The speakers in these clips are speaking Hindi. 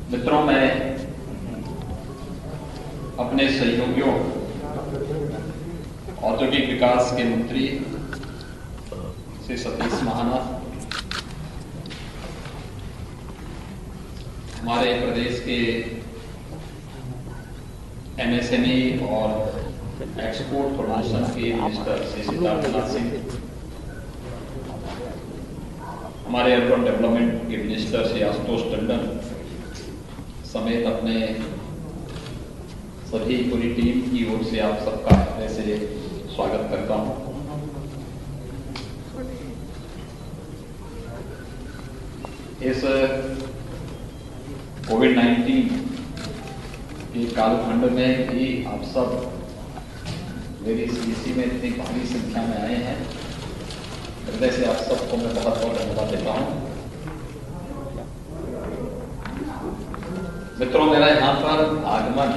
मित्रों, मैं अपने सहयोगियों औद्योगिक विकास के मंत्री श्री सतीश महाना, हमारे प्रदेश के एमएसएमई और एक्सपोर्ट प्रमोशन के मिनिस्टर श्री सिद्धार्थनाथ सिंह, हमारे अर्बन डेवलपमेंट के मिनिस्टर श्री आशुतोष टंडन समेत अपने सभी पूरी टीम की ओर से आप सबका हृदय से स्वागत करता हूं। इस कोविड-19 के कालखंड में भी आप सब मेरी सीसी में इतनी भारी संख्या में आए हैं, हृदय से आप सबको मैं बहुत बहुत धन्यवाद देता हूं। मित्रों, मेरा यहां पर आगमन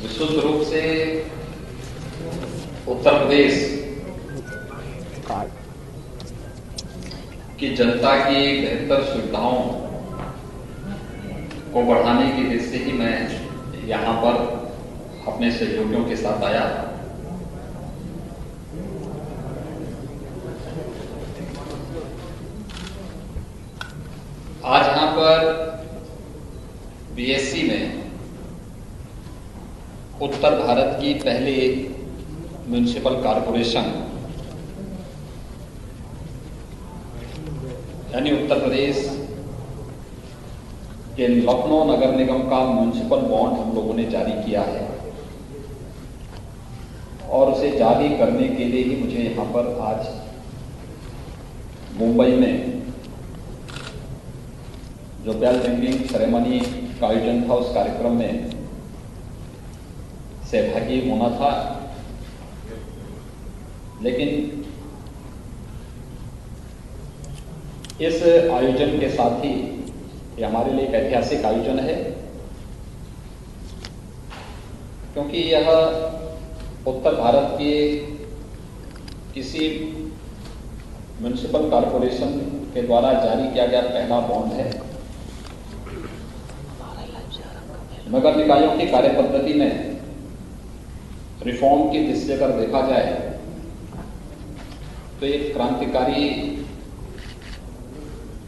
विशुद्ध रूप से उत्तर प्रदेश की जनता की बेहतर सुविधाओं को बढ़ाने की दृष्टि से ही मैं यहां पर अपने सहयोगियों के साथ आया। आज यहां पर बीएससी में उत्तर भारत की पहली म्युनिसिपल कॉरपोरेशन यानी उत्तर प्रदेश के लखनऊ नगर निगम का म्युनिसिपल बॉन्ड हम लोगों ने जारी किया है और उसे जारी करने के लिए ही मुझे यहां पर आज मुंबई में जो बेल रिंगिंग सेरेमनी का आयोजन था उस कार्यक्रम में सहभागी होना था। लेकिन इस आयोजन के साथ ही ये हमारे लिए एक ऐतिहासिक आयोजन है, क्योंकि यह उत्तर भारत के किसी म्युनिसिपल कॉरपोरेशन के द्वारा जारी किया गया पहला बॉन्ड है। नगर निकायों की कार्य पद्धति में रिफॉर्म की दृष्टि से अगर देखा जाए तो एक क्रांतिकारी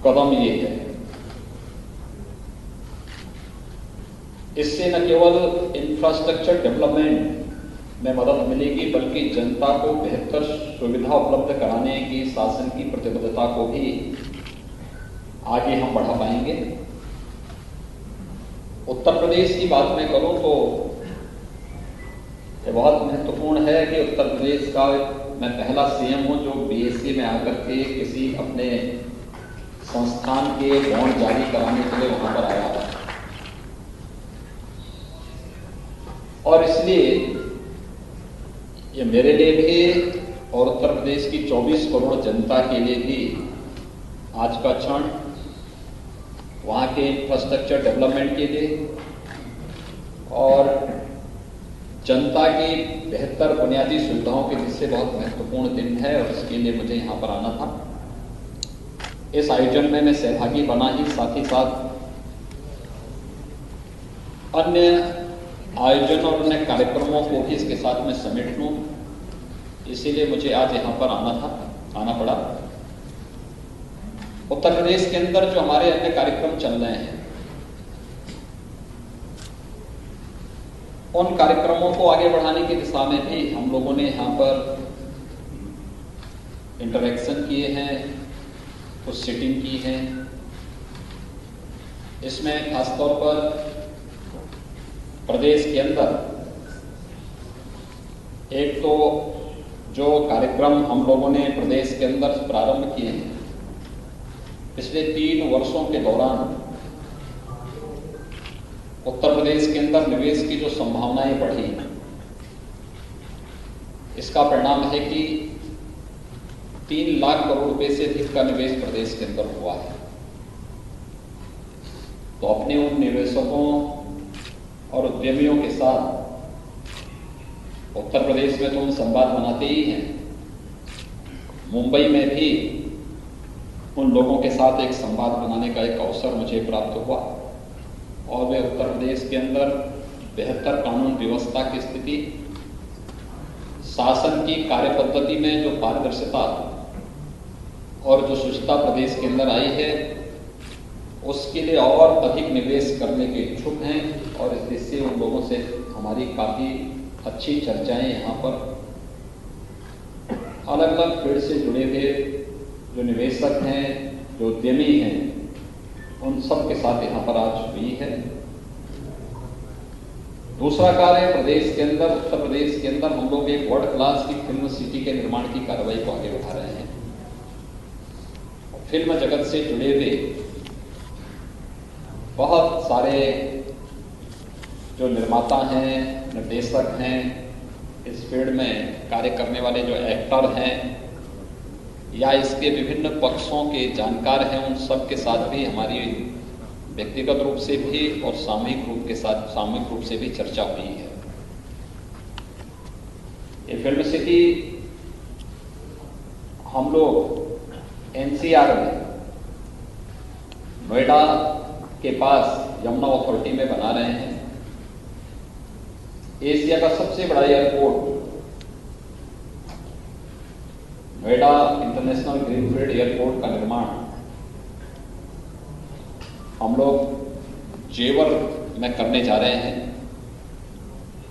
कदम ये है। इससे न केवल इंफ्रास्ट्रक्चर डेवलपमेंट में मदद मिलेगी, बल्कि जनता को बेहतर सुविधा उपलब्ध कराने की शासन की प्रतिबद्धता को भी आगे हम बढ़ा पाएंगे। उत्तर प्रदेश की बात मैं करूं तो ये बहुत महत्वपूर्ण है कि उत्तर प्रदेश का मैं पहला सीएम हूं जो बीएससी में आकर के किसी अपने संस्थान के बॉन्ड जारी कराने के लिए वहां पर आया है। और इसलिए ये मेरे लिए भी और उत्तर प्रदेश की 24 करोड़ जनता के लिए भी आज का क्षण वहां के इंफ्रास्ट्रक्चर डेवलपमेंट के लिए और जनता की बेहतर बुनियादी सुविधाओं के दृष्टि से बहुत महत्वपूर्ण दिन है और इसके लिए मुझे यहां पर आना था। इस आयोजन में मैं सहभागी बना ही साथ अन्य आयोजन और अन्य कार्यक्रमों को भी इसके साथ में समेट लूं, इसीलिए मुझे आज यहां पर आना पड़ा। उत्तर प्रदेश के अंदर जो हमारे अन्य कार्यक्रम चल रहे हैं, उन कार्यक्रमों को आगे बढ़ाने की दिशा में भी हम लोगों ने यहां पर इंटरेक्शन किए हैं, कुछ सिटिंग की है। इसमें खासतौर पर प्रदेश के अंदर एक तो जो कार्यक्रम हम लोगों ने प्रदेश के अंदर प्रारंभ किए हैं, पिछले 3 वर्षों के दौरान उत्तर प्रदेश के अंदर निवेश की जो संभावनाएं बढ़ी, इसका परिणाम है कि 3 लाख करोड़ रुपए से अधिक का निवेश प्रदेश के अंदर हुआ है। तो अपने उन निवेशकों और उद्यमियों के साथ उत्तर प्रदेश में तो हम संवाद बनाते ही हैं, मुंबई में भी उन लोगों के साथ एक संवाद बनाने का एक अवसर मुझे प्राप्त हुआ और वे उत्तर प्रदेश के अंदर बेहतर कानून व्यवस्था की स्थिति, शासन की कार्य पद्धति में जो पारदर्शिता और जो शुचिता प्रदेश के अंदर आई है, उसके लिए और अधिक निवेश करने के इच्छुक हैं और इस दृष्टि से उन लोगों से हमारी काफ़ी अच्छी चर्चाएं यहाँ पर अलग अलग फील्ड से जुड़े हुए जो निवेशक हैं, जो उद्यमी हैं, उन सब के साथ यहाँ पर आज हुई है। दूसरा कार्य प्रदेश के अंदर, उत्तर प्रदेश के अंदर हम लोग एक वर्ल्ड क्लास की फिल्म सिटी के निर्माण की कार्रवाई को आगे बढ़ा रहे हैं। फिल्म जगत से जुड़े हुए बहुत सारे जो निर्माता हैं, निर्देशक हैं, इस फील्ड में कार्य करने वाले जो एक्टर हैं या इसके विभिन्न पक्षों के जानकार हैं, उन सब के साथ भी हमारी व्यक्तिगत रूप से भी और सामूहिक रूप से भी चर्चा हुई है। ये फिल्म सिटी हम लोग एनसीआर में नोएडा के पास यमुना अथॉरिटी में बना रहे हैं। एशिया का सबसे बड़ा airport Noida international greenfield airport का निर्माण हम लोग जेवर में करने जा रहे हैं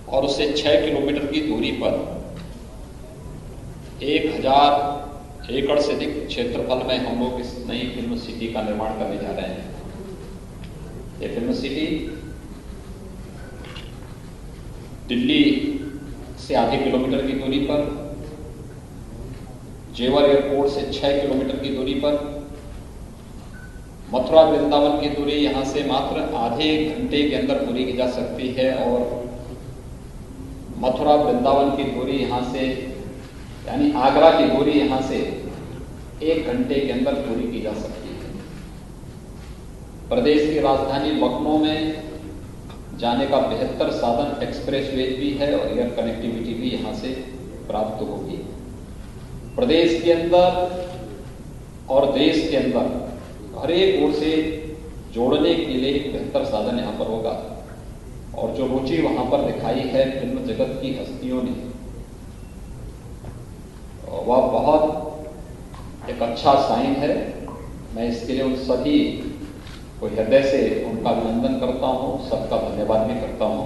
और उससे 6 किलोमीटर की दूरी पर 1000 एकड़ से अधिक क्षेत्रफल में हम लोग इस नई फिल्म सिटी का निर्माण करने जा रहे हैं। ये फिल्म सिटी दिल्ली से आधे किलोमीटर की दूरी पर, जेवर एयरपोर्ट से 6 किलोमीटर की दूरी पर, मथुरा वृंदावन की दूरी यहां से मात्र आधे घंटे के अंदर पूरी की जा सकती है और मथुरा वृंदावन की दूरी यहां से यानी आगरा की दूरी यहां से 1 घंटे के अंदर पूरी की जा सकती है। प्रदेश की राजधानी लखनऊ में जाने का बेहतर साधन एक्सप्रेसवे भी है और एयर कनेक्टिविटी भी यहां से प्राप्त होगी। प्रदेश के अंदर और देश के अंदर हर एक ओर से जोड़ने के लिए एक बेहतर साधन यहां पर होगा और जो रुचि वहां पर दिखाई है फिल्म जगत की हस्तियों ने, वह बहुत एक अच्छा साइन है। मैं इसके लिए उन सभी को हृदय से उनका अभिनंदन करता हूं, सबका धन्यवाद भी करता हूं।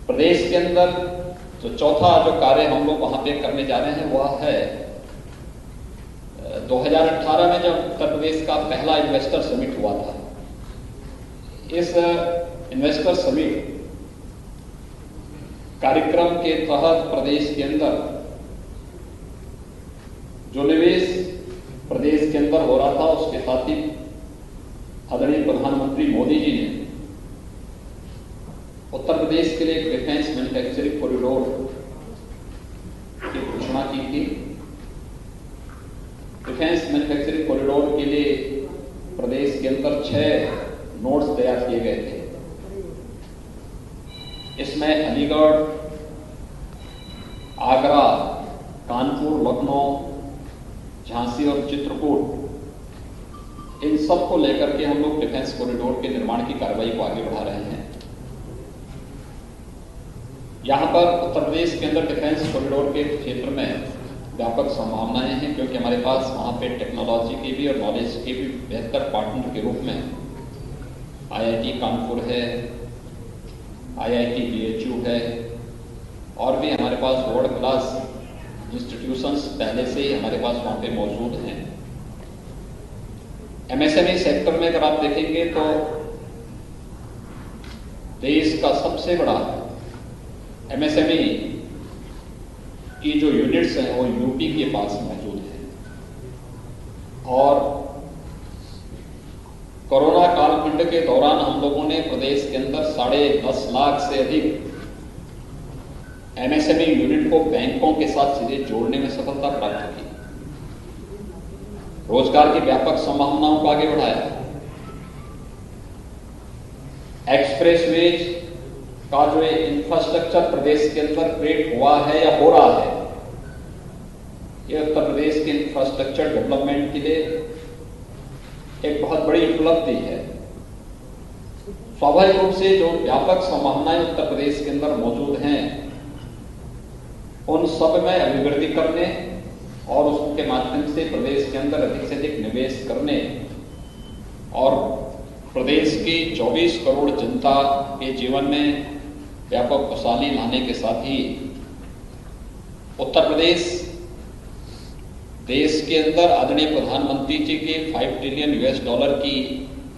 प्रदेश के अंदर जो चौथा जो कार्य हम लोग वहां पे करने जा रहे हैं वह है 2018 में जब उत्तर प्रदेश का पहला इन्वेस्टर समिट हुआ था। इस इन्वेस्टर समिट कार्यक्रम के तहत प्रदेश के अंदर जो निवेश प्रदेश के अंदर हो रहा था, उसके साथ ही आदरणीय प्रधानमंत्री मोदी जी ने उत्तर प्रदेश के लिए एक डिफेंस मैन्युफैक्चरिंग कॉरिडोर की घोषणा की थी। डिफेंस मैन्युफैक्चरिंग कॉरिडोर के लिए प्रदेश के अंदर 6 नोड्स तैयार किए गए थे। इसमें अलीगढ़, आगरा, कानपुर, लखनऊ, झांसी और चित्रकूट, इन सब को लेकर के हम लोग डिफेंस कॉरिडोर के निर्माण की कार्रवाई को आगे बढ़ा रहे हैं। यहां पर उत्तर प्रदेश के अंदर डिफेंस कॉरिडोर के क्षेत्र में व्यापक संभावनाएं हैं क्योंकि हमारे पास वहां पे टेक्नोलॉजी की भी और नॉलेज के भी बेहतर पार्टनर के रूप में आईआईटी कानपुर है, आईआईटी बीएचयू है और भी हमारे पास वर्ल्ड क्लास इंस्टीट्यूशंस पहले से ही हमारे पास वहां पे मौजूद हैं। एमएसएमई सेक्टर में अगर आप देखेंगे तो देश का सबसे बड़ा एमएसएमई की जो यूनिट्स हैं वो यूपी के पास मौजूद है और कोरोना कालखंड के दौरान हम लोगों ने प्रदेश के अंदर 10.5 लाख से अधिक एमएसएमई यूनिट को बैंकों के साथ सीधे जोड़ने में सफलता प्राप्त की, रोजगार की व्यापक संभावनाओं को आगे बढ़ाया। एक्सप्रेसवेज का जो इंफ्रास्ट्रक्चर प्रदेश के अंदर क्रिएट हुआ है या हो रहा है, यह उत्तर प्रदेश के इंफ्रास्ट्रक्चर इंफ्रास्ट्रक्चर डेवलपमेंट के लिए एक बहुत बड़ी उपलब्धि है। स्वाभाविक रूप से जो व्यापक संभावनाएं उत्तर प्रदेश के अंदर मौजूद हैं, उन सब में अभिवृद्धि करने और उसके माध्यम से प्रदेश के अंदर अधिक से अधिक निवेश करने और प्रदेश की 24 करोड़ जनता के जीवन में व्यापक खुशहाली लाने के साथ ही उत्तर प्रदेश देश के अंदर आदरणीय प्रधानमंत्री जी के $5 ट्रिलियन की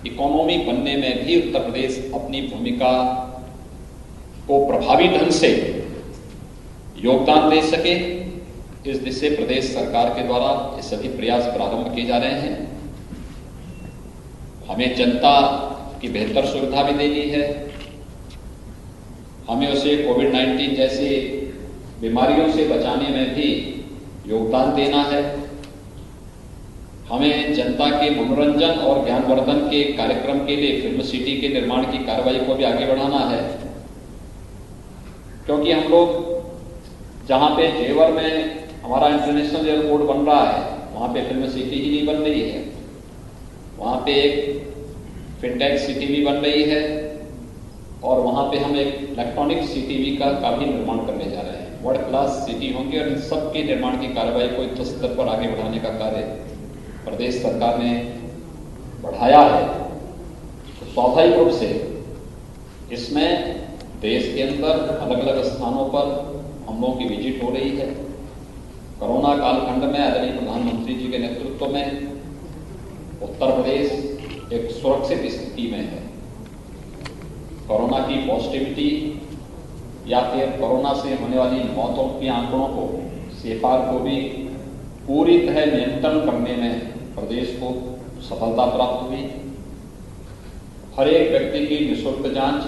इकोनॉमी बनने में भी उत्तर प्रदेश अपनी भूमिका को प्रभावी ढंग से योगदान दे सके, इस दिशा से प्रदेश सरकार के द्वारा ये सभी प्रयास प्रारंभ किए जा रहे हैं। हमें जनता की बेहतर सुविधा भी देनी है, हमें उसे कोविड-19 जैसी बीमारियों से बचाने में भी योगदान देना है, हमें जनता के मनोरंजन और ज्ञानवर्धन के कार्यक्रम के लिए फिल्म सिटी के निर्माण की कार्रवाई को भी आगे बढ़ाना है, क्योंकि हम लोग जहां पे जेवर में हमारा इंटरनेशनल एयरपोर्ट बन रहा है, वहां पे फिल्म सिटी ही नहीं बन रही है, वहां पे एक फिनटेक सिटी भी बन रही है और वहां पे हम एक इलेक्ट्रॉनिक सिटी भी का भी निर्माण करने जा रहे हैं। वर्ल्ड क्लास सिटी होंगे और इन सब के निर्माण की कार्रवाई को युद्ध स्तर पर आगे बढ़ाने का कार्य प्रदेश सरकार ने बढ़ाया है। तो स्वाभाविक रूप से इसमें देश के अंदर अलग अलग स्थानों पर हम लोगों की विजिट हो रही है। कोरोना कालखंड में आदरणीय प्रधानमंत्री जी के नेतृत्व में उत्तर प्रदेश एक सुरक्षित स्थिति में है। कोरोना की पॉजिटिविटी या फिर कोरोना से होने वाली मौतों के आंकड़ों को सेफार को भी पूरी तरह नियंत्रण करने में प्रदेश को सफलता प्राप्त हुई। हर एक व्यक्ति की निःशुल्क जांच,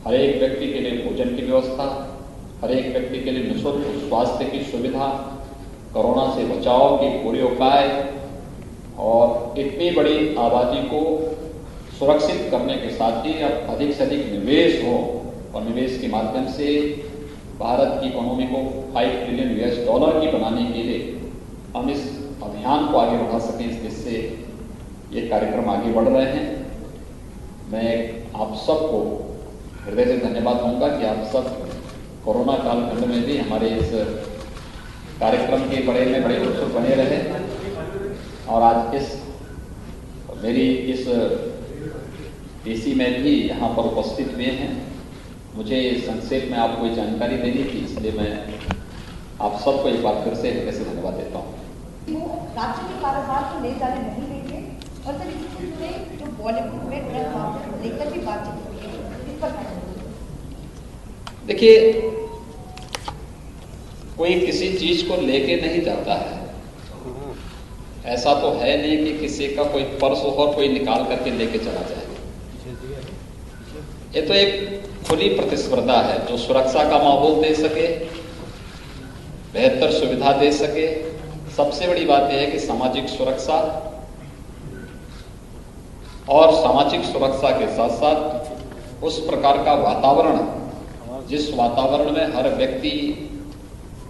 हर एक व्यक्ति के लिए भोजन की व्यवस्था, हर एक व्यक्ति के लिए निःशुल्क स्वास्थ्य की सुविधा, कोरोना से बचाव के पूरे उपाय और इतनी बड़ी आबादी को सुरक्षित करने के साथ ही अब अधिक से अधिक निवेश हो और निवेश के माध्यम से भारत की इकोनॉमी को $5 ट्रिलियन की बनाने के लिए हम इस अभियान को आगे बढ़ा सकें, इस दिशा से ये कार्यक्रम आगे बढ़ रहे हैं। मैं आप सबको हृदय से धन्यवाद दूंगा कि आप सब कोरोना कालखंड में भी हमारे इस कार्यक्रम के बड़े में बड़े उत्सुक बने रहे और आज इस मेरी इस डीसी में भी यहाँ पर उपस्थित हुए हैं। मुझे संक्षेप में आपको जानकारी देनी थी, इसलिए मैं आप सबको एक बार फिर से हृदय से धन्यवाद देता हूँ। वो राज्य के कारोबार को ले जाने नहीं देंगे और फिर इससे जुड़े जो बॉलीवुड में ट्रेंड लेकर भी बातचीत हुई है, इस पर देखिए, कोई किसी चीज को लेके नहीं जाता है। ऐसा तो है नहीं कि किसी का कोई पर्स हो और कोई निकाल करके लेके चला जाए। ये तो एक खुली प्रतिस्पर्धा है जो सुरक्षा का माहौल दे सके, बेहतर सुविधा दे सके। सबसे बड़ी बात यह है कि सामाजिक सुरक्षा और सामाजिक सुरक्षा के साथ साथ उस प्रकार का वातावरण, जिस वातावरण में हर व्यक्ति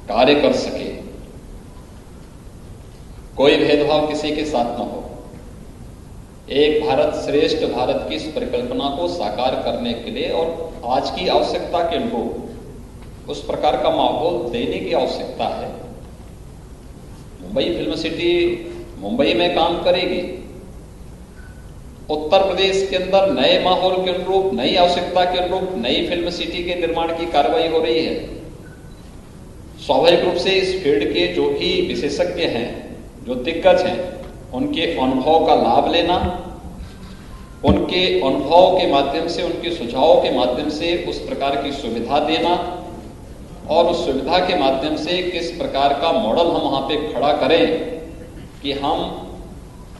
कार्य कर सके, कोई भेदभाव किसी के साथ न हो, एक भारत श्रेष्ठ भारत की इस परिकल्पना को साकार करने के लिए और आज की आवश्यकता के अनुरूप उस प्रकार का माहौल देने की आवश्यकता है। मुंबई फिल्म सिटी मुंबई में काम करेगी, उत्तर प्रदेश के अंदर नए माहौल के अनुरूप, नई आवश्यकता के अनुरूप नई फिल्म सिटी के निर्माण की कार्रवाई हो रही है। स्वाभाविक रूप से इस फील्ड के जो भी विशेषज्ञ हैं, जो दिग्गज हैं, उनके अनुभव का लाभ लेना, उनके अनुभव के माध्यम से, उनके सुझावों के माध्यम से उस प्रकार की सुविधा देना और उस सुविधा के माध्यम से किस प्रकार का मॉडल हम वहां पे खड़ा करें कि हम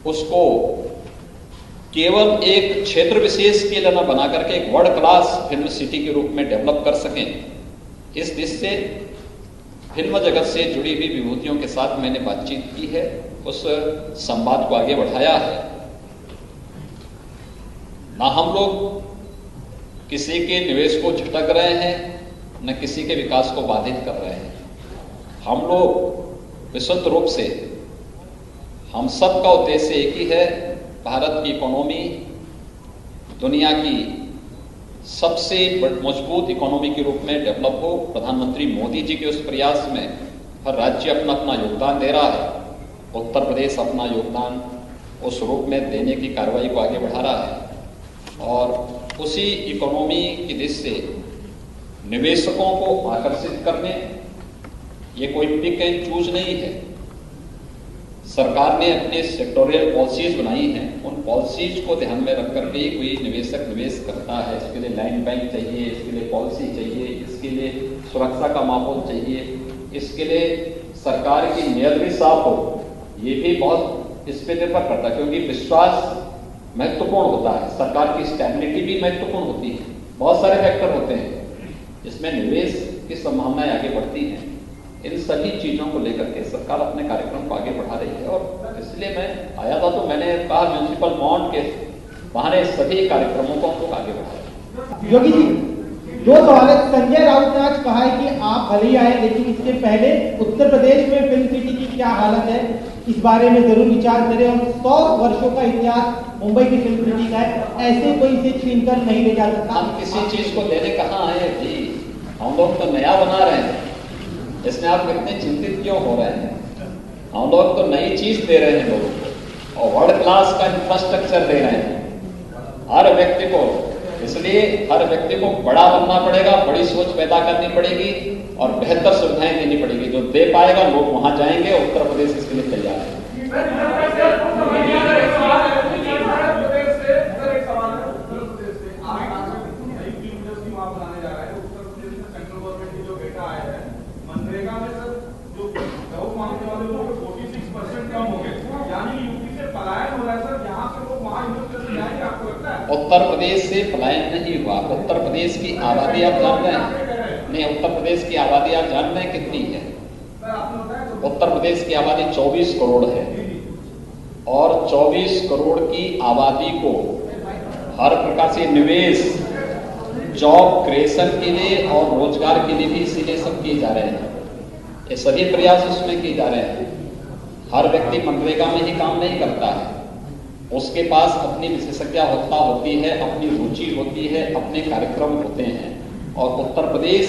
उसको केवल एक क्षेत्र विशेष के लिए न बना करके एक वर्ल्ड क्लास फिल्म सिटी के रूप में डेवलप कर सकें। इस दिशा से फिल्म जगत से जुड़ी हुई विभूतियों के साथ मैंने बातचीत की है, उस संवाद को आगे बढ़ाया है। ना हम लोग किसी के निवेश को झटक रहे हैं, न किसी के विकास को बाधित कर रहे हैं। हम लोग विशुद्ध रूप से हम सब का उद्देश्य एक ही है, भारत की इकोनॉमी दुनिया की सबसे मजबूत इकोनॉमी के रूप में डेवलप हो। प्रधानमंत्री मोदी जी के उस प्रयास में हर राज्य अपना अपना योगदान दे रहा है। उत्तर प्रदेश अपना योगदान उस रूप में देने की कार्रवाई को आगे बढ़ा रहा है और उसी इकोनॉमी की दिशा से निवेशकों को आकर्षित करने, ये कोई पिक एंड चूज नहीं है। सरकार ने अपने सेक्टोरियल पॉलिसीज बनाई हैं, उन पॉलिसीज को ध्यान में रख करके ही कोई निवेशक निवेश करता है। इसके लिए लैंड बैंक चाहिए, इसके लिए पॉलिसी चाहिए, इसके लिए सुरक्षा का माहौल चाहिए, इसके लिए सरकार की नीयत भी साफ हो। ये भी बहुत इस पर निर्भर करता है, क्योंकि विश्वास महत्वपूर्ण होता है, सरकार की स्टेबिलिटी भी महत्वपूर्ण होती है। बहुत सारे फैक्टर होते हैं इसमें निवेश की संभावनाएं आगे बढ़ती हैं। इन सभी चीजों को लेकर के सरकार अपने कार्यक्रम को आगे बढ़ा रही है और इसलिए मैं आया था तो मैंने कहा म्यूनिसिपल बॉन्ड के बहाने सभी कार्यक्रमों को हम लोग आगे बढ़ाए। योगी जी, दो सवाल है। संजय राउत ने आज कहा है कि आप भले ही आए, लेकिन इसके पहले उत्तर प्रदेश में फिल्म सिटी की क्या हालत है, इस बारे में जरूर विचार करें। और 100 वर्षों का इतिहास मुंबई की फिल्म सिटी का है, ऐसे कोई इसे छीनकर नहीं ले जा सकता। हम किसी चीज को लेने कहाँ आए जी, हम लोग तो नया बना रहे हैं। इसमें आप इतने चिंतित क्यों हो रहे हैं? हम लोग तो नई चीज दे रहे हैं लोगों को और वर्ल्ड क्लास का इंफ्रास्ट्रक्चर दे रहे हैं हर व्यक्ति को। इसलिए हर व्यक्ति को बड़ा बनना पड़ेगा, बड़ी सोच पैदा करनी पड़ेगी और बेहतर सुविधाएं देनी पड़ेगी। जो दे पाएगा लोग वहां जाएंगे। उत्तर प्रदेश इसके लिए तैयार है। उत्तर प्रदेश से पलायन नहीं हुआ। उत्तर प्रदेश की आबादी आप जान रहे हैं? नहीं, उत्तर प्रदेश की आबादी आप जान रहे हैं कितनी है? उत्तर प्रदेश की आबादी 24 करोड़ है और 24 करोड़ की आबादी को हर प्रकार से निवेश, जॉब क्रिएशन के लिए और रोजगार के लिए भी इसीलिए सब किए जा रहे हैं। ये सभी प्रयास उसमें किए जा रहे हैं। हर व्यक्ति मनरेगा में ही काम नहीं करता है, उसके पास अपनी विशेषज्ञता होती है, अपनी रुचि होती है, अपने कार्यक्रम होते हैं। और उत्तर प्रदेश,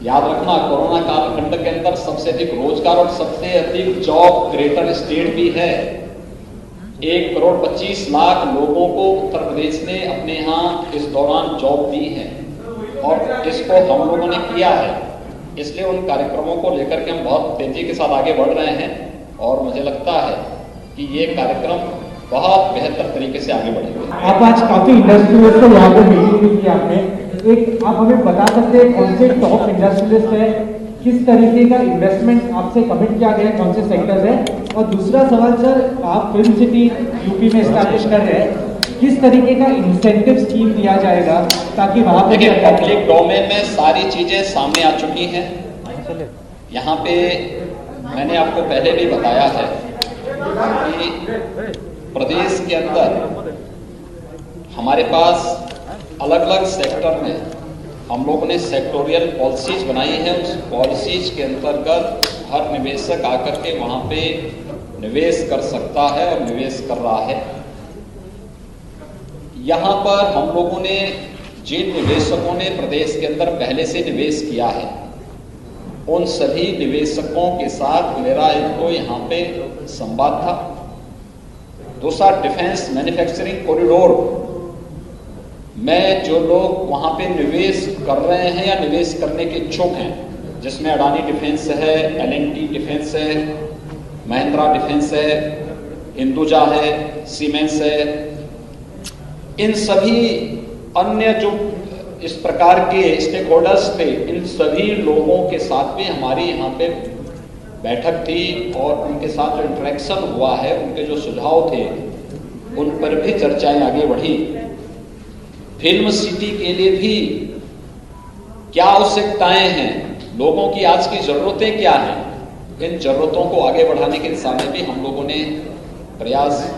याद रखना, कोरोना कालखंड के अंदर सबसे अधिक रोजगार और सबसे अधिक जॉब क्रिएटर स्टेट भी है। 1,25,00,000 लोगों को उत्तर प्रदेश ने अपने यहाँ इस दौरान जॉब दी है और इसको हम लोगों ने किया है। इसलिए उन कार्यक्रमों को लेकर के हम बहुत तेजी के साथ आगे बढ़ रहे हैं और मुझे लगता है कि ये कार्यक्रम बहुत बेहतर तरीके से आगे बढ़ेगा। आप आज काफी इंडस्ट्रियलिस्ट को यहाँ पे मीटिंग भी की आपने, एक आप हमें बता सकते हैं कौन से टॉप इंडस्ट्रियलिस्ट है, किस तरीके का इन्वेस्टमेंट आपसे कमिट किया गया है, कौन से सेक्टर्स है? और दूसरा सवाल सर, आप फिल्म सिटी यूपी में एस्टैब्लिश कर रहे हैं, किस तरीके का इंसेंटिव स्कीम दिया जाएगा ताकि वहां पे पब्लिक डोमेन में सारी चीजें सामने आ चुकी हैं। यहाँ पे मैंने आपको पहले भी बताया है कि प्रदेश के अंदर हमारे पास अलग अलग सेक्टर में हम लोगों ने सेक्टोरियल पॉलिसीज बनाई है। उस पॉलिसीज के अंतर्गत हर निवेशक आकर के वहां पे निवेश कर सकता है और निवेश कर रहा है। यहां पर हम लोगों ने जिन निवेशकों ने प्रदेश के अंदर पहले से निवेश किया है, उन सभी निवेशकों के साथ मेरा एक तो यहाँ पे संवाद था। दूसरा, डिफेंस मैन्युफैक्चरिंग कॉरिडोर में जो लोग वहां पे निवेश कर रहे हैं या निवेश करने के इच्छुक हैं, जिसमें अडानी डिफेंस है, L&T डिफेंस है, महिंद्रा डिफेंस है, हिंदुजा है, सीमेंस है, इन सभी अन्य जो इस प्रकार के स्टेक होल्डर्स थे, इन सभी लोगों के साथ भी हमारी यहाँ पे बैठक थी और उनके साथ जो इंटरेक्शन हुआ है, उनके जो सुझाव थे, उन पर भी चर्चाएं आगे बढ़ी। फिल्म सिटी के लिए भी क्या आवश्यकताएं हैं, लोगों की आज की जरूरतें क्या हैं, इन जरूरतों को आगे बढ़ाने की दिशा में भी हम लोगों ने प्रयास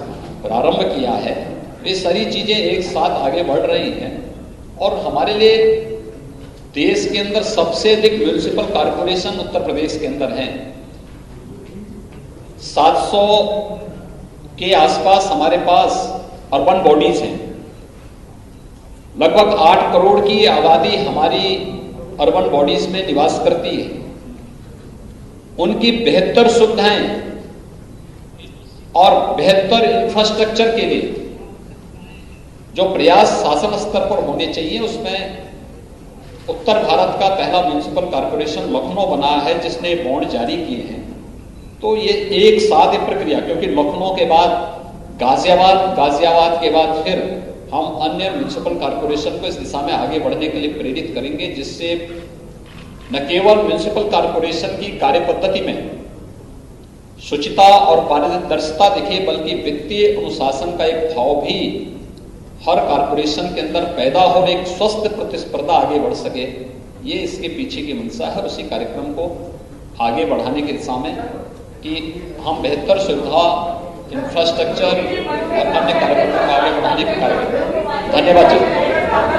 प्रारंभ किया है। ये सारी चीजें एक साथ आगे बढ़ रही हैं और हमारे लिए देश के अंदर सबसे अधिक म्युनिसिपल कॉर्पोरेशन उत्तर प्रदेश के अंदर हैं। 700 के आसपास हमारे पास अर्बन बॉडीज हैं। लगभग 8 करोड़ की आबादी हमारी अर्बन बॉडीज में निवास करती है। उनकी बेहतर सुविधाएं और बेहतर इंफ्रास्ट्रक्चर के लिए जो प्रयास शासन स्तर पर होने चाहिए, उसमें उत्तर भारत का पहला म्युनिसिपल कॉर्पोरेशन लखनऊ बना है जिसने बॉन्ड जारी किए हैं। तो ये एक साथ प्रक्रिया, क्योंकि लखनऊ के बाद गाजियाबाद के बाद फिर हम अन्य म्युनिसिपल कॉर्पोरेशन को इस दिशा में आगे बढ़ने के लिए प्रेरित करेंगे, जिससे न केवल म्युनिसिपल कॉर्पोरेशन की कार्य पद्धति में शुचिता और पारदर्शिता दिखे, बल्कि वित्तीय अनुशासन का एक भाव भी हर कॉर्पोरेशन के अंदर पैदा हो और एक स्वस्थ प्रतिस्पर्धा आगे बढ़ सके। ये इसके पीछे की मंशा है। उसी कार्यक्रम को आगे बढ़ाने की दिशा में कि हम बेहतर सुविधा, इंफ्रास्ट्रक्चर और अन्य कार्यक्रमों को आगे बढ़ाने के कार्यक्रम। धन्यवाद जी।